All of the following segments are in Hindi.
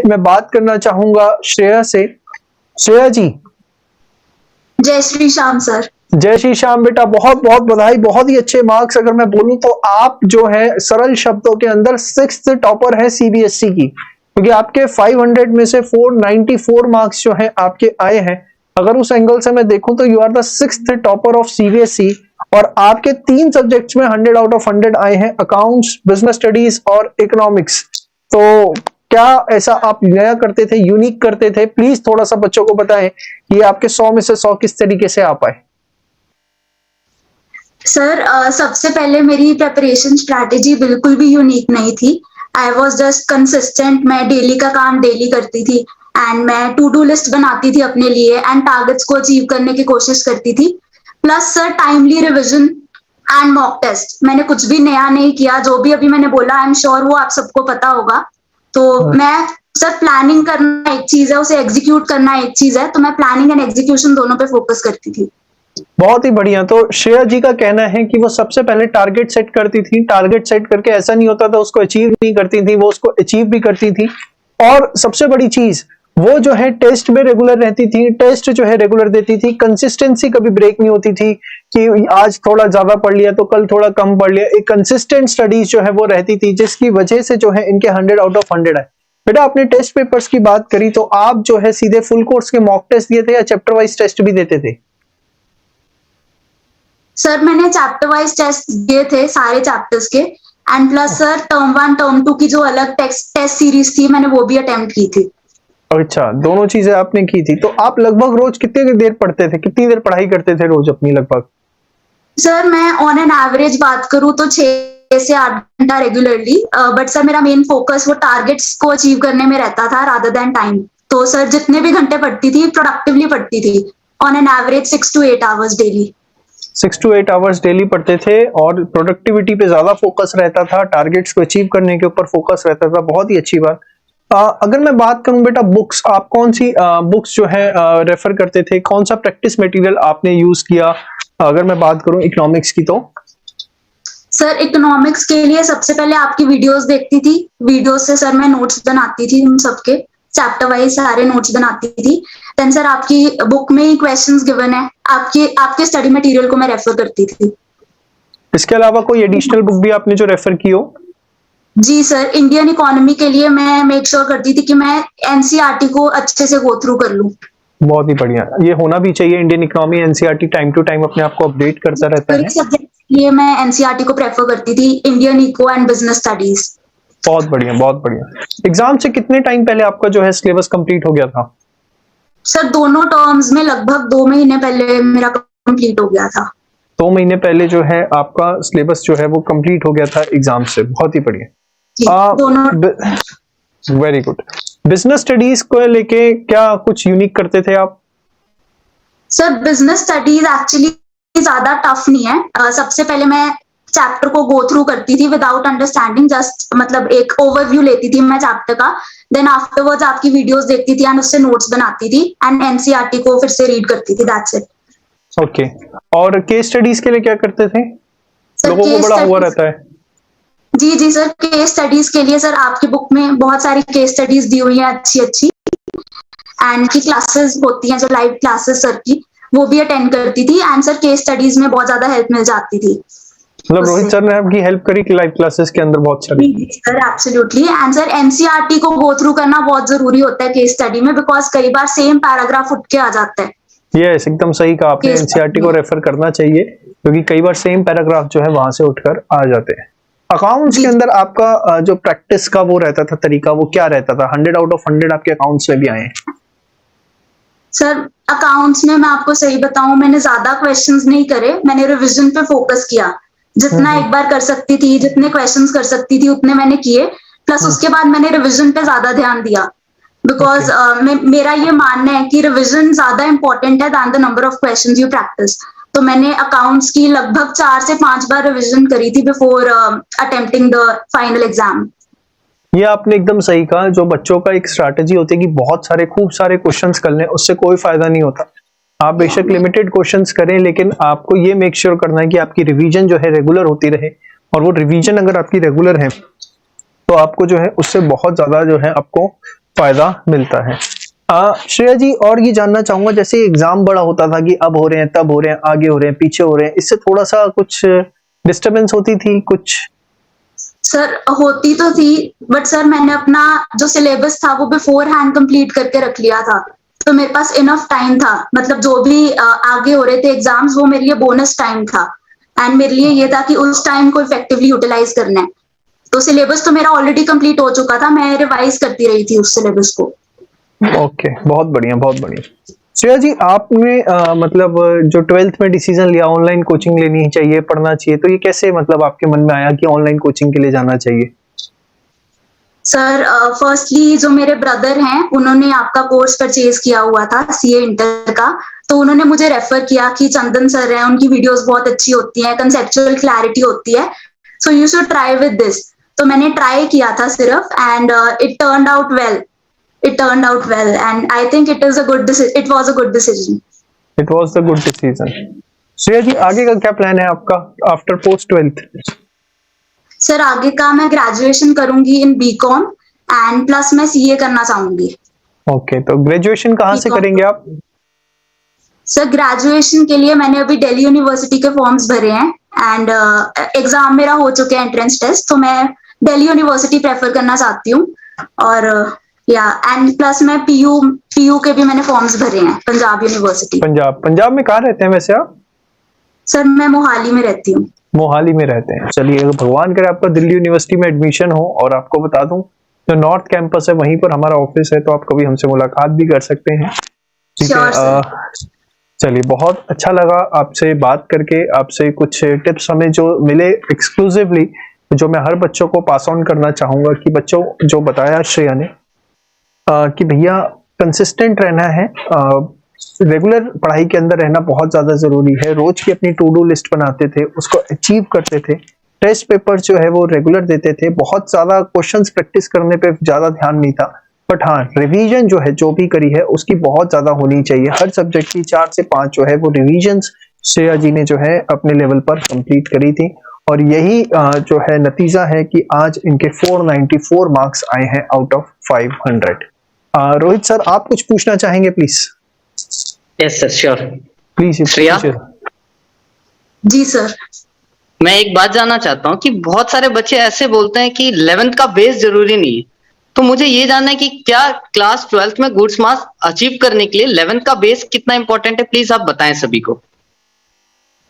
मैं बात करना चाहूंगा श्रेया से। श्रेया जी, जय श्री श्याम सर। जय श्री श्याम बेटा, बहुत बहुत बधाई, बहुत ही अच्छे मार्क्स। अगर मैं बोलूं तो आप जो है सरल शब्दों के अंदर 6th टॉपर है सीबीएसई की, क्योंकि आपके 500 में से 494 मार्क्स जो है आपके आए हैं। अगर उस एंगल से मैं देखूं तो you are the 6th topper of CBSE, और आपके 3 सब्जेक्ट्स में 100 आउट ऑफ 100 आए हैं, अकाउंट्स, बिजनेस स्टडीज और इकोनॉमिक्स। तो क्या ऐसा आप नया करते थे, यूनिक करते थे? प्लीज थोड़ा सा बच्चों को बताएं कि आपके 100 में से 100 किस तरीके से आ पाए। सर सबसे पहले मेरी प्रिपरेशन स्ट्रैटेजी बिल्कुल भी यूनिक नहीं थी। I was just consistent. मैं डेली का काम डेली करती थी एंड मैं टू डू लिस्ट बनाती थी अपने लिए एंड टारगेट्स को अचीव करने की कोशिश करती थी। Plus sir timely revision and mock test. मैंने कुछ भी नया नहीं किया, जो भी अभी मैंने बोला आई एम श्योर वो आप सबको पता होगा। तो मैं सर प्लानिंग करना एक चीज है, उसे एग्जीक्यूट करना एक चीज है, तो मैं प्लानिंग एंड एग्जीक्यूशन दोनों पे फोकस करती थी। बहुत ही बढ़िया। तो श्रेया जी का कहना है कि वो सबसे पहले टारगेट सेट करती थी, टारगेट सेट करके ऐसा नहीं होता था उसको अचीव नहीं करती थी, वो उसको अचीव भी करती थी। और सबसे बड़ी चीज, वो जो है टेस्ट में रेगुलर रहती थी, टेस्ट जो है रेगुलर देती थी, कंसिस्टेंसी कभी ब्रेक नहीं होती थी कि आज थोड़ा ज्यादा पढ़ लिया तो कल थोड़ा कम पढ़ लिया। एक कंसिस्टेंट स्टडीज जो है वो रहती थी, जिसकी वजह से जो है इनके 100 आउट ऑफ 100 आए। बेटा आपने टेस्ट पेपर्स की बात करी, तो आप जो है सीधे फुल कोर्स के मॉक टेस्ट दिए थे या चैप्टर वाइज टेस्ट भी देते थे? सर मैंने चैप्टर वाइज टेस्ट दिए थे सारे चैप्टर्स के, and plus sir term 1 term 2 की जो अलग टेस्ट सीरीज थी मैंने वो भी अटेम्प्ट की थी। अच्छा, दोनों चीजें आपने की थी। तो आप लगभग रोज कितनी देर पढ़ते थे, कितनी देर पढ़ाई करते थे रोज अपनी लगभग? सर मैं ऑन एन एवरेज बात करूं तो 6 से 8 घंटा रेगुलरली, बट सर मेरा मेन फोकस वो टारगेट्स को अचीव करने में रहता था रादर देन टाइम। तो सर जितने भी घंटे पढ़ती थी प्रोडक्टिवली पढ़ती थी, on an average 6 to 8 hours daily. 6 to 8 hours daily पढ़ते थे और प्रोडक्टिविटी पे ज्यादा फोकस रहता था, टारगेट्स को अचीव करने के ऊपर फोकस रहता था। बहुत ही अच्छी बात। अगर मैं बात करूं बेटा बुक्स, आप कौन सी बुक्स जो है रेफर करते थे, कौन सा प्रैक्टिस मटेरियल आपने यूज किया? अगर मैं बात करूं इकोनॉमिक्स की, तो सर इकोनॉमिक्स के लिए सबसे पहले आपकी वीडियोस देखती थी, वीडियोस से सर मैं नोट्स बनाती थी, उन सबके चैप्टर वाइज सारे नोट्स बनाती थी। देन सर आपकी बुक में ही क्वेश्चंस गिवन है, आपके स्टडी मटेरियल को मैं रेफर करती थी। इसके अलावा कोई एडिशनल बुक भी आपने जो रेफर की हो? जी सर, इंडियन इकोनॉमी के लिए मैं मेक श्योर करती थी कि मैं एनसीईआरटी को अच्छे से गो थ्रू कर लूं। बहुत ही बढ़िया, ये होना भी चाहिए। Indian economy, NCERT time to time अपने आप को अपडेट करता रहता है। सब्जेक्ट के लिए मैं एनसीईआरटी को प्रेफर करती थी, Indian eco and business studies. बहुत बढ़िया, बहुत बढ़िया। एग्जाम से कितने टाइम पहले आपका जो है सिलेबस कंप्लीट हो गया था? सर दोनों टर्म्स में लगभग 2 महीने पहले मेरा कंप्लीट हो गया था। 2 महीने पहले जो है आपका सिलेबस जो है वो कंप्लीट हो गया था एग्जाम से। बहुत ही बढ़िया, वेरी गुड। बिजनेस स्टडीज को लेके क्या कुछ यूनिक करते थे आप? सर बिजनेस स्टडीज एक्चुअली ज्यादा टफ नहीं है। सबसे पहले मैं चैप्टर को गो थ्रू करती थी विदाउट अंडरस्टैंडिंग, जस्ट मतलब एक ओवरव्यू लेती थी मैं चैप्टर का। देन आफ्टरवर्ड्स आपकी वीडियोस देखती थी एंड उससे नोट्स बनाती थी एंड एनसीईआरटी को फिर से रीड करती थी, दैट्स इट। ओके। और केस स्टडीज के लिए क्या करते थे? लोगों को बड़ा हुआ रहता है। जी सर, केस स्टडीज के लिए सर आपकी बुक में बहुत सारी केस स्टडीज दी हुई है अच्छी अच्छी, एंड की क्लासेस होती हैं जो लाइव क्लासेस सर की, वो भी अटेंड करती थी एंड सर केस स्टडीज में बहुत ज्यादा हेल्प मिल जाती थी। मतलब रोहित सर ने आपकी हेल्प करी कि लाइव क्लासेस के अंदर बहुत सारी? Sir absolutely. And sir NCERT को गो थ्रू करना बहुत जरूरी होता है केस स्टडी में, बिकॉज कई बार सेम पैराग्राफ उठ के आ जाता है। यस, एकदम सही कहा आपने, एनसीईआरटी को रेफर करना चाहिए क्योंकि कई बार सेम पैराग्राफ जो है वहां से उठकर आ जाते हैं। अकाउंट्स के अंदर आपका जो प्रैक्टिस का वो रहता था तरीका, वो क्या रहता था? 100 आउट ऑफ 100 आपके अकाउंट्स में भी आए हैं। सर अकाउंट्स में मैं आपको सही बताऊं, मैंने ज्यादा क्वेश्चंस नहीं करे, मैंने रिवीजन पे फोकस किया। जितना एक बार कर सकती थी, जितने क्वेश्चंस कर सकती थी उतने मैंने किए। प्लस उसके बाद मैंने रिवीजन पे ज्यादा ध्यान दिया, बिकॉज मेरा ये मानना है कि रिवीजन ज्यादा इंपॉर्टेंट है than the number of questions you practice. तो मैंने अकाउंट्स की लगभग 4 से 5 बार रिवीजन करी थी before attempting the final exam. ये आपने एकदम सही कहा। जो बच्चों का एक स्ट्रैटेजी होती है कि बहुत सारे खूब सारे क्वेश्चंस कर लें, उससे कोई फायदा नहीं होता। आप बेशक लिमिटेड क्वेश्चंस करें, लेकिन आपको ये मेक श्योर करना है कि आपकी रिवीजन जो है रेगुलर होती रहे। और वो रिवीजन अगर आपकी रेगुलर है तो आपको जो है उससे बहुत ज्यादा जो है आपको फायदा मिलता है। श्रेया जी, और ये जानना चाहूंगा, जैसे एग्जाम बड़ा होता था कि अब हो रहे हैं, तब हो रहे हैं, आगे हो रहे हैं, पीछे हो रहे हैं, इससे थोड़ा सा कुछ डिस्टरबेंस होती थी कुछ? सर होती तो थी, बट सर मैंने अपना जो सिलेबस था वो बिफोर हैंड कंप्लीट करके रख लिया था, तो मेरे पास इनफ टाइम था। मतलब जो भी आगे हो रहे थे एग्जाम्स, वो मेरे लिए बोनस टाइम था, एंड मेरे लिए ये था कि उस टाइम को इफेक्टिवली यूटिलाइज करना है। तो सिलेबस तो मेरा ऑलरेडी कंप्लीट हो चुका था, मैं रिवाइज करती रही थी उस सिलेबस को। ओके, बहुत बढ़िया, बहुत बढ़िया। श्रेया जी, आपने मतलब जो 12th में डिसीजन लिया ऑनलाइन कोचिंग लेनी चाहिए, पढ़ना चाहिए, तो ये कैसे मतलब आपके मन में आया कि ऑनलाइन कोचिंग के लिए जाना चाहिए? सर फर्स्टली जो मेरे ब्रदर हैं उन्होंने आपका कोर्स परचेज किया हुआ था सीए इंटर का, तो उन्होंने मुझे रेफर किया कि चंदन सर हैं, उनकी वीडियोस बहुत अच्छी होती हैं, कंसेप्चुअल क्लैरिटी होती है, so you should try with this. तो मैंने ट्राई किया था सिर्फ, and it turned out well, and I think it was a good decision. It was the good decision. Shreya ji, आगे का क्या प्लान है आपका आफ्टर पोस्ट 12th? सर आगे का मैं ग्रेजुएशन करूंगी इन बीकॉम, एंड प्लस मैं सीए करना चाहूंगी। ओके, तो ग्रेजुएशन कहाँ से B.Com करेंगे आप? सर ग्रेजुएशन के लिए मैंने अभी दिल्ली यूनिवर्सिटी के फॉर्म्स भरे हैं, एंड एग्जाम मेरा हो चुके हैं, एंट्रेंस टेस्ट, तो मैं दिल्ली यूनिवर्सिटी प्रेफर करना चाहती हूँ। और एंड प्लस मैं पीयू के भी मैंने फॉर्म्स भरे हैं, पंजाब यूनिवर्सिटी। पंजाब में कहाँ रहते हैं वैसे आप? सर मैं मोहाली में रहती हूँ। मोहाली में रहते हैं। चलिए, अगर भगवान करे आपका दिल्ली यूनिवर्सिटी में एडमिशन हो, और आपको बता दूं जो नॉर्थ कैंपस है वहीं पर हमारा ऑफिस है, तो आप कभी हमसे मुलाकात भी कर सकते हैं। ठीक है। चलिए, बहुत अच्छा लगा आपसे बात करके, आपसे कुछ टिप्स हमें जो मिले एक्सक्लूसिवली, जो मैं हर बच्चों को पास ऑन करना चाहूंगा कि बच्चों जो बताया श्रेया ने कि भैया कंसिस्टेंट रहना है, रेगुलर पढ़ाई के अंदर रहना बहुत ज्यादा जरूरी है। रोज की अपनी टू डू लिस्ट बनाते थे, उसको अचीव करते थे, टेस्ट पेपर जो है वो रेगुलर देते थे, बहुत ज्यादा क्वेश्चंस प्रैक्टिस करने पे ज्यादा ध्यान नहीं था, बट हाँ रिवीजन जो है जो भी करी है उसकी बहुत ज्यादा होनी चाहिए। हर सब्जेक्ट की 4 से 5 जो है वो रिवीजन्स श्रेया जी ने जो है अपने लेवल पर कंप्लीट करी थी, और यही जो है नतीजा है कि आज इनके 494 मार्क्स आए हैं आउट ऑफ 500। रोहित सर, आप कुछ पूछना चाहेंगे please? Yes sir, sure. Please Shreya ji sir, मैं एक बात जानना चाहता हूँ कि बहुत सारे बच्चे ऐसे बोलते हैं कि 11th का बेस जरूरी नहीं है, तो मुझे ये जानना है कि क्या क्लास 12th में गुड्स मार्क्स अचीव करने के लिए 11th का बेस कितना इंपॉर्टेंट है, प्लीज आप बताएं सभी को।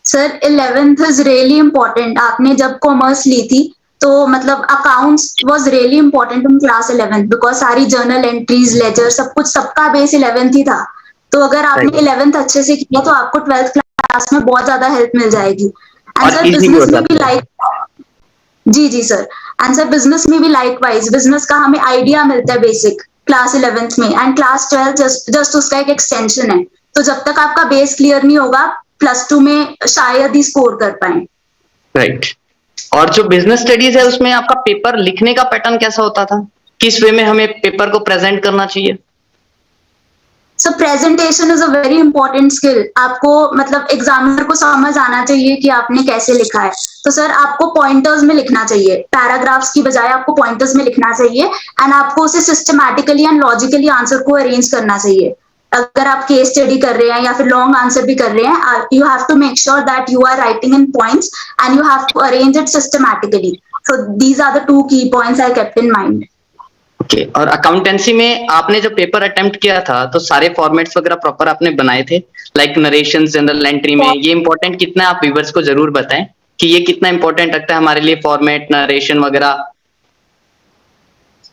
Sir 11th is really important. आपने जब कॉमर्स ली थी तो मतलब accounts was really important in class 11th, because सारी जर्नल एंट्रीज, लेजर, सब कुछ, सबका बेस 11th ही था। तो अगर आपने 11th अच्छे से किया तो आपको 12th क्लास में बहुत ज्यादा हेल्प मिल जाएगी। एंड सर बिजनेस में भी जी सर, एंड सर बिजनेस में भी लाइकवाइज, बिजनेस का हमें आइडिया मिलता है बेसिक क्लास 11th में, एंड क्लास 12 जस्ट उसका एक एक्सटेंशन है। तो जब तक आपका बेस क्लियर नहीं होगा, +2 में शायद ही स्कोर कर पाए। राइट। और जो बिजनेस स्टडीज है उसमें आपका पेपर लिखने का पैटर्न कैसा होता था, किस वे में हमें पेपर को प्रेजेंट करना चाहिए? So presentation is a very important skill. आपको मतलब एग्जामिनर को समझ आना चाहिए कि आपने कैसे लिखा है। तो सर आपको पॉइंटर्स में लिखना चाहिए, पैराग्राफ्स की बजाय आपको पॉइंटर्स में लिखना चाहिए, एंड आपको उसे सिस्टमैटिकली एंड लॉजिकली आंसर को अरेंज करना चाहिए। अगर आप केस स्टडी कर रहे हैं या फिर लॉन्ग आंसर भी कर रहे हैं, you have to make sure that you are writing in points and you have to arrange it systematically. So these are the 2 key points I kept in mind. Okay. और अकाउंटेंसी में आपने जो पेपर अटेम्प्ट किया था तो सारे फॉर्मेट्स वगैरह प्रॉपर आपने बनाए थे, लाइक नरेशन, जनरल एंट्री में ये इंपॉर्टेंट कितना है, आप व्यूअर्स को जरूर बताएं कि ये कितना इंपॉर्टेंट लगता है हमारे लिए, फॉर्मेट, नरेशन वगैरह।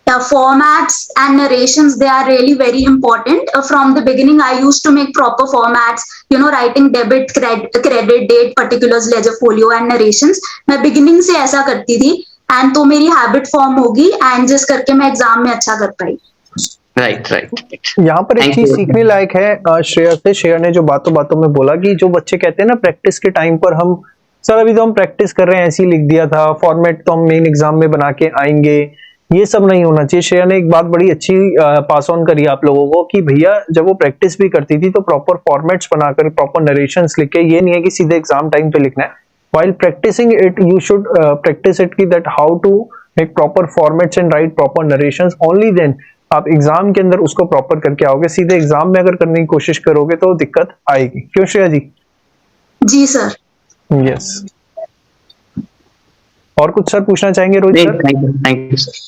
The formats and narrations, they are really very important. From the beginning I used to make proper formats, you know, writing debit, credit, date, particulars, ledger, folio and narrations. मैं beginning से ऐसा करती थी, एंड तो मेरी हैबिट फॉर्म होगी, एंड जिस करके मैं एग्जाम में अच्छा कर पाई। राइट। यहाँ पर एक चीज सीखने लायक है श्रेया से। श्रेया ने जो बातों बातों में बोला कि जो बच्चे कहते हैं ना प्रैक्टिस के टाइम पर हम सर अभी तो हम प्रैक्टिस कर रहे हैं, ऐसे ही लिख दिया था, फॉर्मेट तो हम मेन एग्जाम में बना के आएंगे, ये सब नहीं होना चाहिए। श्रेया ने एक बात बड़ी अच्छी पास ऑन करी आप लोगों को कि भैया जब वो प्रैक्टिस भी करती थी तो प्रॉपर फॉर्मेट्स बनाकर, प्रॉपर नरेशंस लिख के, ये नहीं है कि सीधे एग्जाम टाइम पे लिखना है। While practicing it, you should practice it that how to make proper formats and write proper narrations. Only then आप एग्जाम के अंदर उसको प्रॉपर करके आओगे। सीधे एग्जाम में अगर करने की कोशिश करोगे तो दिक्कत आएगी। क्यों श्रेया जी? जी सर। यस। और कुछ सर पूछना चाहेंगे Rohit sir? Thank you sir.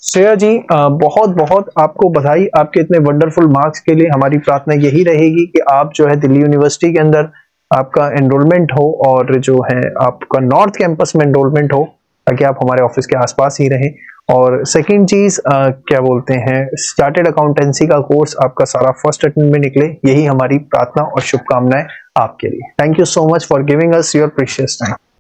Shreya ji बहुत बहुत आपको बधाई आपके इतने वंडरफुल मार्क्स के लिए। हमारी प्रार्थना यही रहेगी कि आप जो है दिल्ली यूनिवर्सिटी के अंदर आपका एनरोलमेंट हो और जो है आपका नॉर्थ कैंपस में एनरोलमेंट हो, ताकि आप हमारे ऑफिस के आसपास ही रहें। और सेकंड चीज क्या बोलते हैं, चार्टेड अकाउंटेंसी का कोर्स आपका सारा फर्स्ट अटेम्प्ट में निकले, यही हमारी प्रार्थना और शुभकामनाएं आपके लिए। Thank you so much for giving us your precious time.